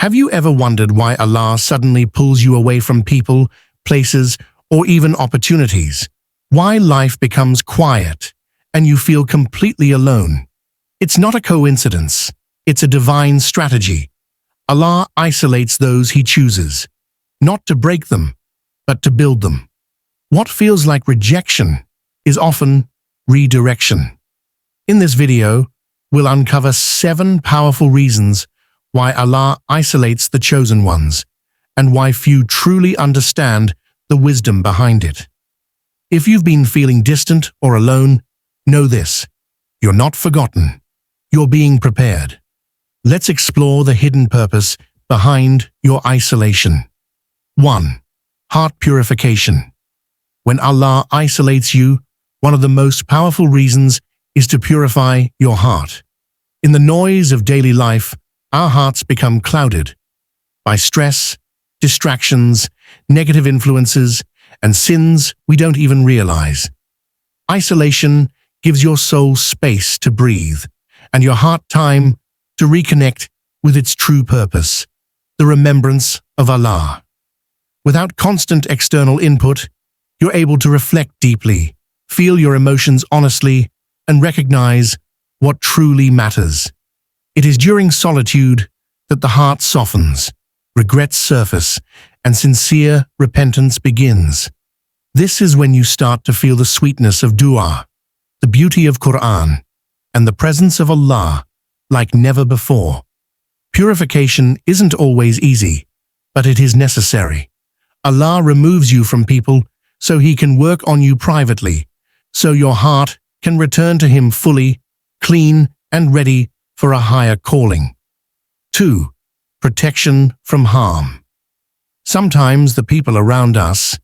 Have you ever wondered why Allah suddenly pulls you away from people, places, or even opportunities? Why life becomes quiet and you feel completely alone? It's not a coincidence. It's a divine strategy. Allah isolates those He chooses, not to break them, but to build them. What feels like rejection is often redirection. In this video, we'll uncover 7 powerful reasons why Allah isolates the chosen ones and why few truly understand the wisdom behind it. If you've been feeling distant or alone, know this: you're not forgotten. You're being prepared. Let's explore the hidden purpose behind your isolation. 1. Heart purification. When Allah isolates you, one of the most powerful reasons is to purify your heart. In the noise of daily life, our hearts become clouded by stress, distractions, negative influences, and sins we don't even realize. Isolation gives your soul space to breathe and your heart time to reconnect with its true purpose, the remembrance of Allah. Without constant external input, you're able to reflect deeply, feel your emotions honestly, and recognize what truly matters. It is during solitude that the heart softens, regrets surface, and sincere repentance begins. This is when you start to feel the sweetness of dua, the beauty of Quran, and the presence of Allah like never before. Purification isn't always easy, but it is necessary. Allah removes you from people so He can work on you privately, so your heart can return to Him fully, clean, and ready for a higher calling. 2. Protection from harm. Sometimes the people around us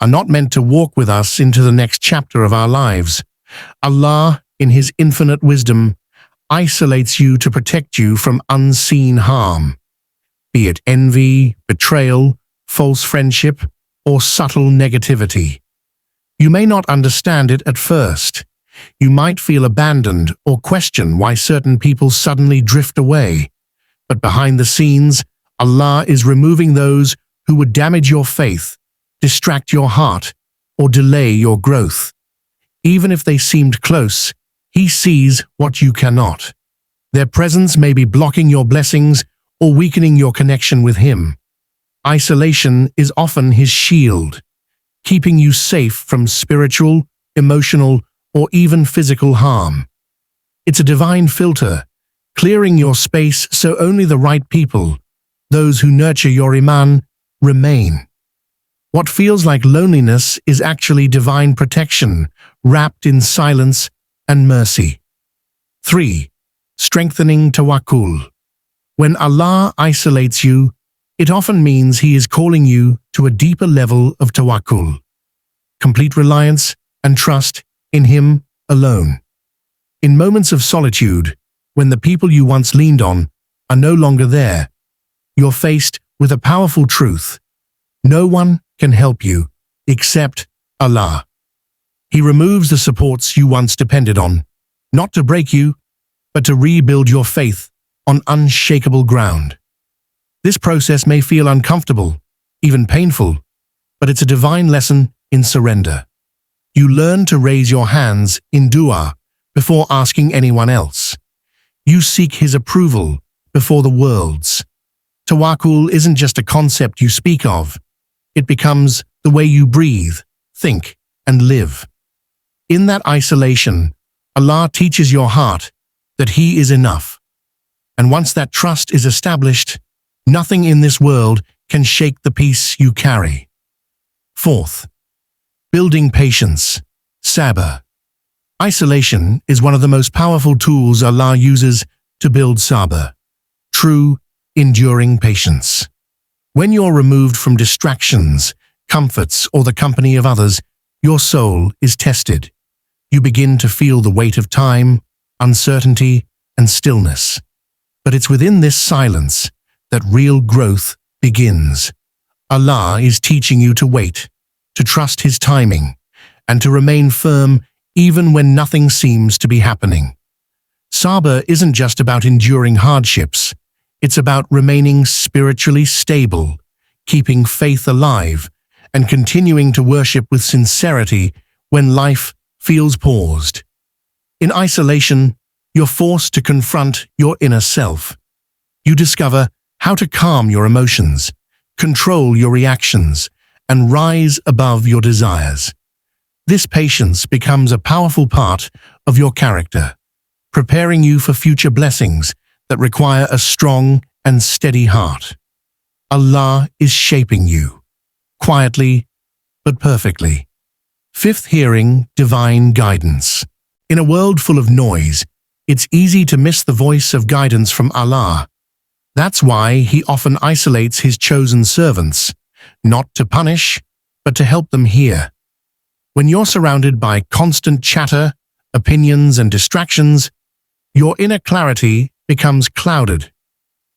are not meant to walk with us into the next chapter of our lives. Allah, in His infinite wisdom, isolates you to protect you from unseen harm, be it envy, betrayal, false friendship, or subtle negativity. You may not understand it at first. You might feel abandoned or question why certain people suddenly drift away. But behind the scenes, Allah is removing those who would damage your faith, distract your heart, or delay your growth. Even if they seemed close, He sees what you cannot. Their presence may be blocking your blessings or weakening your connection with Him. Isolation is often His shield, keeping you safe from spiritual, emotional, or even physical harm. It's a divine filter, clearing your space so only the right people, those who nurture your iman, remain. What feels like loneliness is actually divine protection, wrapped in silence and mercy. 3. Strengthening tawakkul. When Allah isolates you, it often means He is calling you to a deeper level of tawakkul, complete reliance and trust in Him alone. In moments of solitude, when the people you once leaned on are no longer there, you're faced with a powerful truth. No one can help you except Allah. He removes the supports you once depended on, not to break you, but to rebuild your faith on unshakable ground. This process may feel uncomfortable, even painful, but it's a divine lesson in surrender. You learn to raise your hands in dua before asking anyone else. You seek His approval before the world's. Tawakkul isn't just a concept you speak of. It becomes the way you breathe, think, and live. In that isolation, Allah teaches your heart that He is enough. And once that trust is established, nothing in this world can shake the peace you carry. 4th. Building patience, sabr. Isolation is one of the most powerful tools Allah uses to build sabr, true, enduring patience. When you're removed from distractions, comforts, or the company of others, your soul is tested. You begin to feel the weight of time, uncertainty, and stillness. But it's within this silence that real growth begins. Allah is teaching you to wait, to trust His timing, and to remain firm even when nothing seems to be happening. Sabr isn't just about enduring hardships. It's about remaining spiritually stable, keeping faith alive, and continuing to worship with sincerity when life feels paused. In isolation, you're forced to confront your inner self. You discover how to calm your emotions, control your reactions, and rise above your desires. This patience becomes a powerful part of your character, preparing you for future blessings that require a strong and steady heart. Allah is shaping you, quietly but perfectly. Fifth hearing, divine guidance. In a world full of noise, it's easy to miss the voice of guidance from Allah. That's why He often isolates His chosen servants, not to punish, but to help them hear. When you're surrounded by constant chatter, opinions, and distractions, your inner clarity becomes clouded.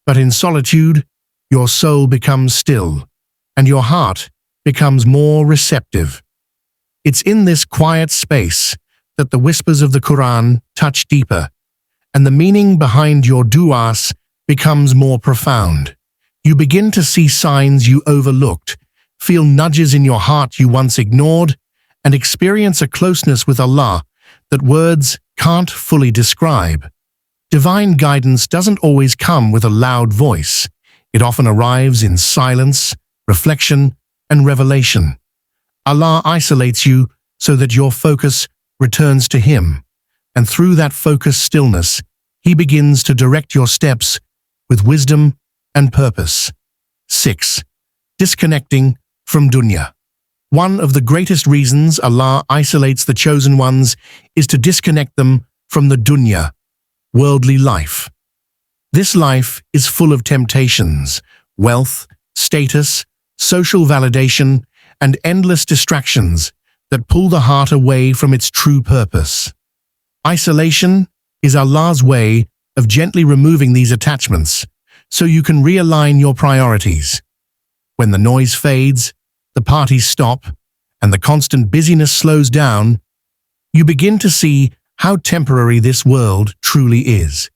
But in solitude, your soul becomes still, and your heart becomes more receptive. It's in this quiet space that the whispers of the Quran touch deeper, and the meaning behind your du'as becomes more profound. You begin to see signs you overlooked, feel nudges in your heart you once ignored, and experience a closeness with Allah that words can't fully describe. Divine guidance doesn't always come with a loud voice. It often arrives in silence, reflection, and revelation. Allah isolates you so that your focus returns to Him, and through that focused stillness, He begins to direct your steps with wisdom and purpose. 6. Disconnecting from dunya. One of the greatest reasons Allah isolates the chosen ones is to disconnect them from the dunya, worldly life. This life is full of temptations, wealth, status, social validation, and endless distractions that pull the heart away from its true purpose. Isolation is Allah's way of gently removing these attachments so you can realign your priorities. When the noise fades, the parties stop, and the constant busyness slows down, you begin to see how temporary this world truly is.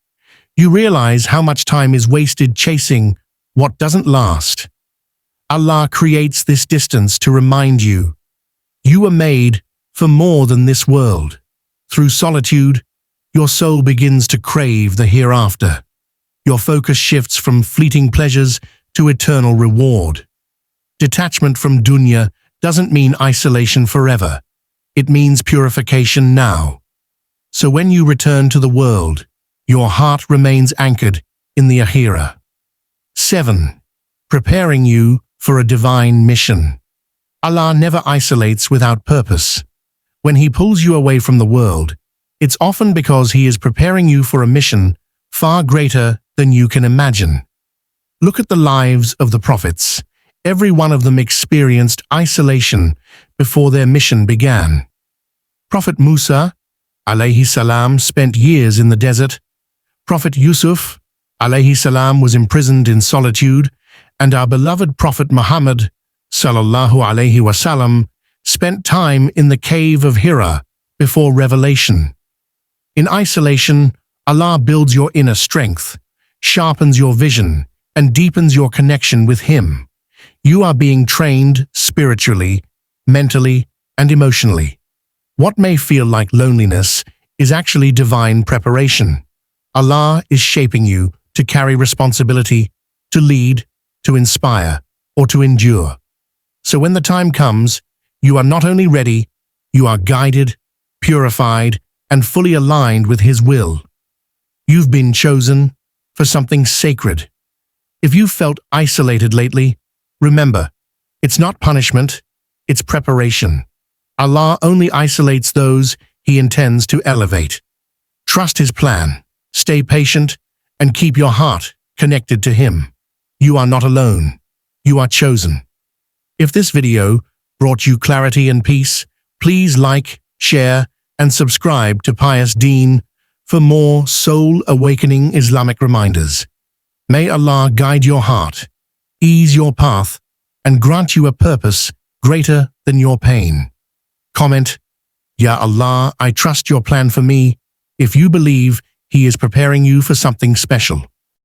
You realize how much time is wasted chasing what doesn't last. Allah creates this distance to remind you, you were made for more than this world. Through solitude, your soul begins to crave the hereafter. Your focus shifts from fleeting pleasures to eternal reward. Detachment from dunya doesn't mean isolation forever. It means purification now. So when you return to the world, your heart remains anchored in the akhirah. 7. Preparing you for a divine mission. Allah never isolates without purpose. When He pulls you away from the world, it's often because He is preparing you for a mission far greater than you can imagine. Look at the lives of the prophets. Every one of them experienced isolation before their mission began. Prophet Musa, alayhi salam, spent years in the desert. Prophet Yusuf, alayhi salam, was imprisoned in solitude, and our beloved Prophet Muhammad, sallallahu alayhi wasallam, spent time in the cave of Hira before revelation. In isolation, Allah builds your inner strength, sharpens your vision, and deepens your connection with Him. You are being trained spiritually, mentally, and emotionally. What may feel like loneliness is actually divine preparation. Allah is shaping you to carry responsibility, to lead, to inspire, or to endure. So when the time comes, you are not only ready, you are guided, purified, and fully aligned with His will. You've been chosen for something sacred. If you've felt isolated lately, remember, it's not punishment, it's preparation. Allah only isolates those He intends to elevate. Trust His plan, stay patient, and keep your heart connected to Him. You are not alone. You are chosen. If this video brought you clarity and peace, please like, share, and subscribe to Pious Deen for more soul-awakening Islamic reminders. May Allah guide your heart, ease your path, and grant you a purpose greater than your pain. Comment, Ya Allah, I trust your plan for me, if you believe He is preparing you for something special.